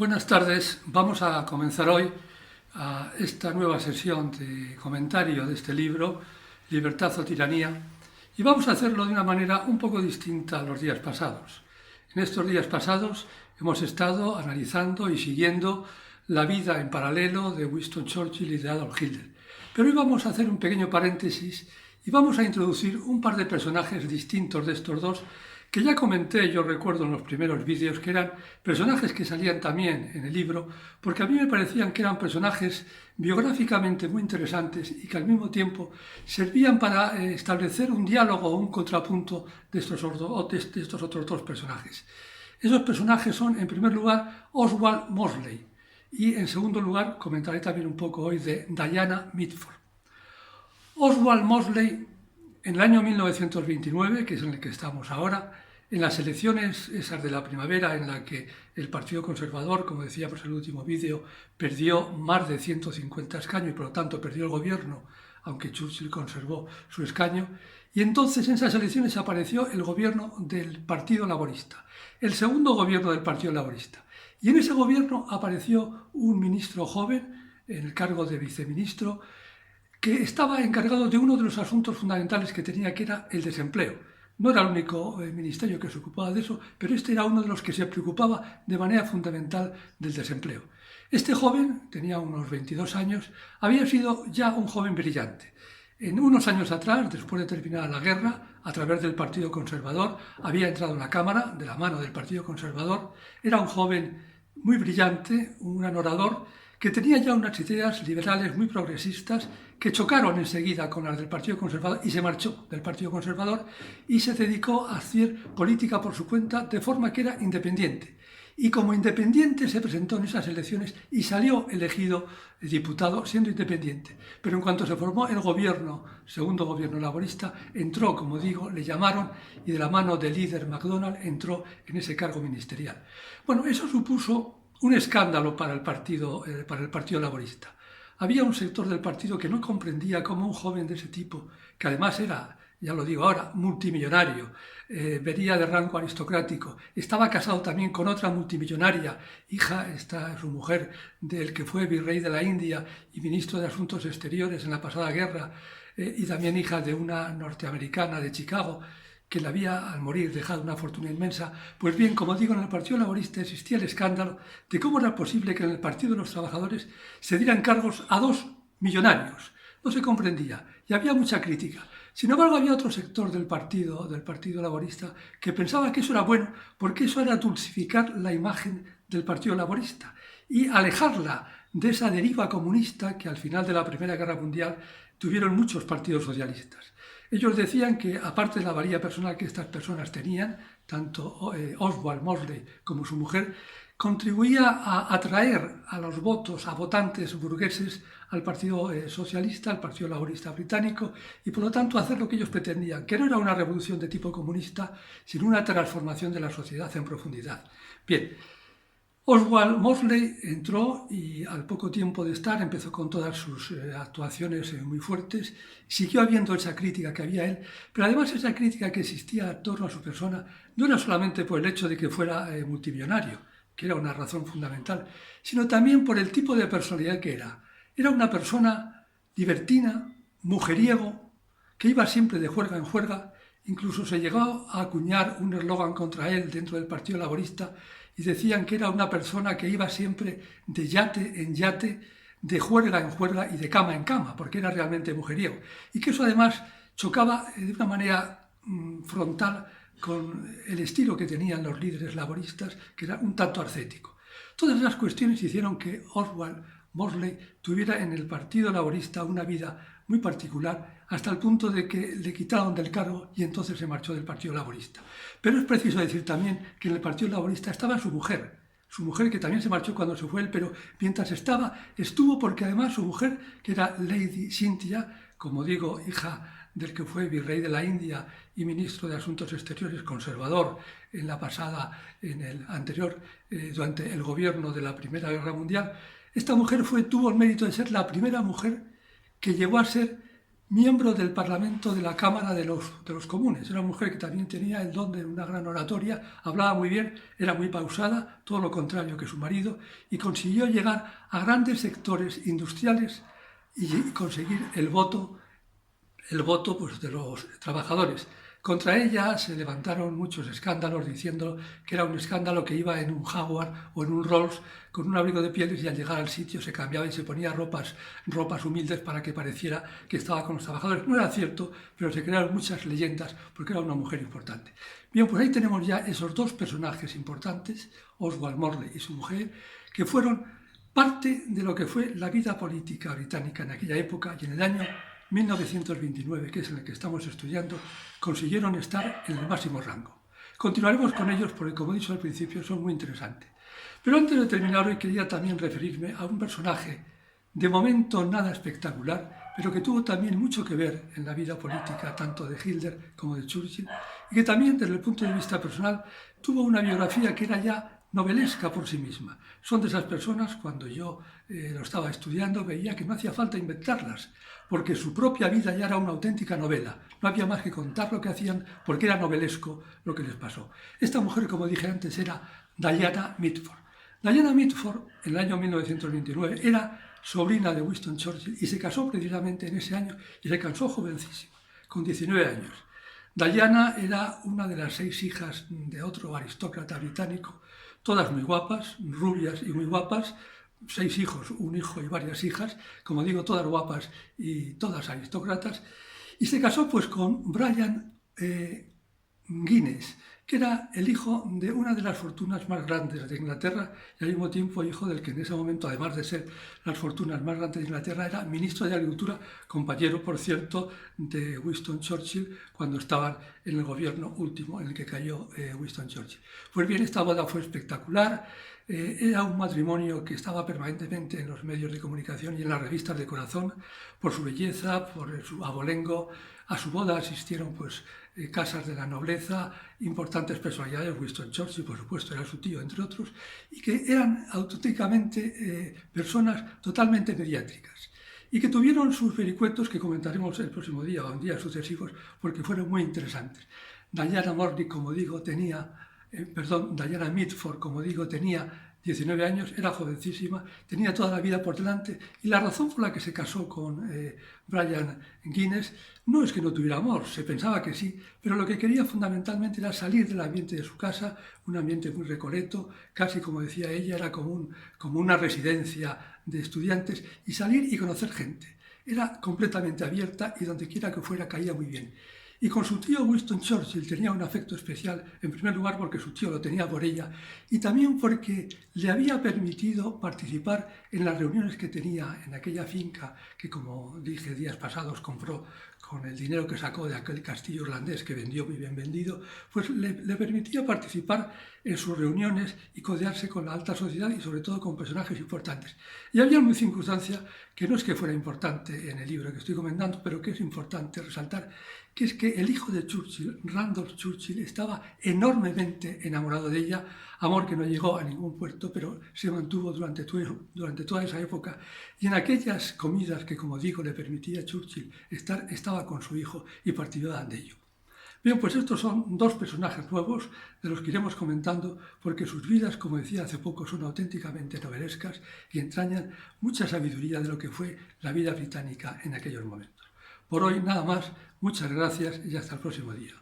Buenas tardes, vamos a comenzar hoy a esta nueva sesión de comentario de este libro, Libertad o Tiranía, y vamos a hacerlo de una manera un poco distinta a los días pasados. En estos días pasados hemos estado analizando y siguiendo la vida en paralelo de Winston Churchill y de Adolf Hitler. Pero hoy vamos a hacer un pequeño paréntesis y vamos a introducir un par de personajes distintos de estos dos que ya comenté, yo recuerdo en los primeros vídeos, que eran personajes que salían también en el libro, porque a mí me parecían que eran personajes biográficamente muy interesantes y que al mismo tiempo servían para establecer un diálogo o un contrapunto de estos otros dos personajes. Esos personajes son, en primer lugar, Oswald Mosley y, en segundo lugar, comentaré también un poco hoy de Diana Mitford. Oswald Mosley, en el año 1929, que es en el que estamos ahora, en las elecciones esas de la primavera en la que el Partido Conservador, como decíamos en el último vídeo, perdió más de 150 escaños y por lo tanto perdió el gobierno, aunque Churchill conservó su escaño, y entonces en esas elecciones apareció el gobierno del Partido Laborista, el segundo gobierno del Partido Laborista. Y en ese gobierno apareció un ministro joven, en el cargo de viceministro, que estaba encargado de uno de los asuntos fundamentales que tenía, que era el desempleo. No era el único ministerio que se ocupaba de eso, pero este era uno de los que se preocupaba de manera fundamental del desempleo. Este joven, tenía unos 22 años, había sido ya un joven brillante. En unos años atrás, después de terminar la guerra, a través del Partido Conservador, había entrado en la Cámara, de la mano del Partido Conservador. Era un joven muy brillante, un gran orador, que tenía ya unas ideas liberales muy progresistas que chocaron enseguida con las del Partido Conservador y se marchó del Partido Conservador y se dedicó a hacer política por su cuenta de forma que era independiente. Y como independiente se presentó en esas elecciones y salió elegido diputado siendo independiente. Pero en cuanto se formó el gobierno, segundo gobierno laborista, entró, como digo, le llamaron y de la mano del líder MacDonald entró en ese cargo ministerial. Bueno, eso supuso un escándalo para el Partido Laborista. Había un sector del partido que no comprendía cómo un joven de ese tipo, que además era, ya lo digo ahora, multimillonario, venía de rango aristocrático, estaba casado también con otra multimillonaria, su mujer del que fue virrey de la India y ministro de Asuntos Exteriores en la pasada guerra, y también hija de una norteamericana de Chicago, que le había al morir dejado una fortuna inmensa. Pues bien, como digo, en el Partido Laborista existía el escándalo de cómo era posible que en el Partido de los Trabajadores se dieran cargos a dos millonarios. No se comprendía y había mucha crítica. Sin embargo, había otro sector del Partido Laborista que pensaba que eso era bueno porque eso era dulcificar la imagen del Partido Laborista y alejarla de esa deriva comunista que al final de la Primera Guerra Mundial tuvieron muchos partidos socialistas. Ellos decían que, aparte de la valía personal que estas personas tenían, tanto Oswald Mosley como su mujer, contribuía a atraer a los votos, a votantes burgueses al Partido Socialista, al Partido Laborista británico, y por lo tanto hacer lo que ellos pretendían, que no era una revolución de tipo comunista, sino una transformación de la sociedad en profundidad. Bien, Oswald Mosley entró y al poco tiempo de estar empezó con todas sus actuaciones muy fuertes. Siguió habiendo esa crítica que había él, pero además esa crítica que existía en torno a su persona no era solamente por el hecho de que fuera multimillonario, que era una razón fundamental, sino también por el tipo de personalidad que era. Era una persona libertina, mujeriego, que iba siempre de juerga en juerga. Incluso se llegó a acuñar un eslogan contra él dentro del Partido Laborista y decían que era una persona que iba siempre de yate en yate, de juerga en juerga y de cama en cama, porque era realmente mujeriego. Y que eso además chocaba de una manera frontal con el estilo que tenían los líderes laboristas, que era un tanto ascético. Todas esas cuestiones hicieron que Oswald Mosley tuviera en el Partido Laborista una vida muy particular, hasta el punto de que le quitaron del cargo y entonces se marchó del Partido Laborista. Pero es preciso decir también que en el Partido Laborista estaba su mujer que también se marchó cuando se fue él, pero mientras estuvo porque además su mujer, que era Lady Cynthia, como digo, hija del que fue virrey de la India y ministro de Asuntos Exteriores conservador en el anterior, durante el gobierno de la Primera Guerra Mundial, esta mujer tuvo el mérito de ser la primera mujer que llegó a ser miembro del Parlamento de la Cámara de los Comunes. Era una mujer que también tenía el don de una gran oratoria, hablaba muy bien, era muy pausada, todo lo contrario que su marido, y consiguió llegar a grandes sectores industriales y conseguir el voto pues, de los trabajadores. Contra ella se levantaron muchos escándalos diciendo que era un escándalo que iba en un Jaguar o en un Rolls con un abrigo de pieles y al llegar al sitio se cambiaba y se ponía ropas humildes para que pareciera que estaba con los trabajadores. No era cierto, pero se crearon muchas leyendas porque era una mujer importante. Bien, pues ahí tenemos ya esos dos personajes importantes, Oswald Morley y su mujer, que fueron parte de lo que fue la vida política británica en aquella época y en el año 1929, que es en el que estamos estudiando, consiguieron estar en el máximo rango. Continuaremos con ellos porque, como he dicho al principio, son muy interesantes. Pero antes de terminar hoy quería también referirme a un personaje de momento nada espectacular, pero que tuvo también mucho que ver en la vida política tanto de Hitler como de Churchill, y que también desde el punto de vista personal tuvo una biografía que era ya novelesca por sí misma. Son de esas personas, cuando yo lo estaba estudiando, veía que no hacía falta inventarlas, porque su propia vida ya era una auténtica novela. No había más que contar lo que hacían, porque era novelesco lo que les pasó. Esta mujer, como dije antes, era Diana Mitford. Diana Mitford, en el año 1929, era sobrina de Winston Churchill y se casó precisamente en ese año y se casó jovencísima, con 19 años. Diana era una de las 6 hijas de otro aristócrata británico, todas muy guapas, rubias y muy guapas, 6 hijos, un hijo y varias hijas, como digo, todas guapas y todas aristócratas, y se casó pues con Brian Guinness, que era el hijo de una de las fortunas más grandes de Inglaterra y al mismo tiempo hijo del que en ese momento, además de ser las fortunas más grandes de Inglaterra, era ministro de Agricultura, compañero, por cierto, de Winston Churchill cuando estaban en el gobierno último en el que cayó Winston Churchill. Pues bien, esta boda fue espectacular. Era un matrimonio que estaba permanentemente en los medios de comunicación y en las revistas de corazón por su belleza, por su abolengo. A su boda asistieron pues casas de la nobleza, importantes personalidades, Winston Churchill, por supuesto, era su tío, entre otros, y que eran auténticamente personas totalmente mediáticas y que tuvieron sus vericuetos que comentaremos el próximo día o en días sucesivos porque fueron muy interesantes. Diana Mitford, como digo, tenía 19 años, era jovencísima, tenía toda la vida por delante y la razón por la que se casó con Brian Guinness no es que no tuviera amor, se pensaba que sí, pero lo que quería fundamentalmente era salir del ambiente de su casa, un ambiente muy recoleto, casi como decía ella, era como una residencia de estudiantes, y salir y conocer gente. Era completamente abierta y donde quiera que fuera caía muy bien. Y con su tío Winston Churchill tenía un afecto especial, en primer lugar porque su tío lo tenía por ella y también porque le había permitido participar en las reuniones que tenía en aquella finca que, como dije días pasados, compró con el dinero que sacó de aquel castillo irlandés que vendió muy bien vendido, pues le permitía participar en sus reuniones y codearse con la alta sociedad y sobre todo con personajes importantes. Y había una circunstancia que no es que fuera importante en el libro que estoy comentando, pero que es importante resaltar, que es que el hijo de Churchill, Randolph Churchill, estaba enormemente enamorado de ella, amor que no llegó a ningún puerto, pero se mantuvo durante toda esa época. Y en aquellas comidas que, como digo, le permitía a Churchill estar, estaba con su hijo y participaban de ello. Bien, pues estos son dos personajes nuevos de los que iremos comentando porque sus vidas, como decía hace poco, son auténticamente novelescas y entrañan mucha sabiduría de lo que fue la vida británica en aquellos momentos. Por hoy nada más, muchas gracias y hasta el próximo día.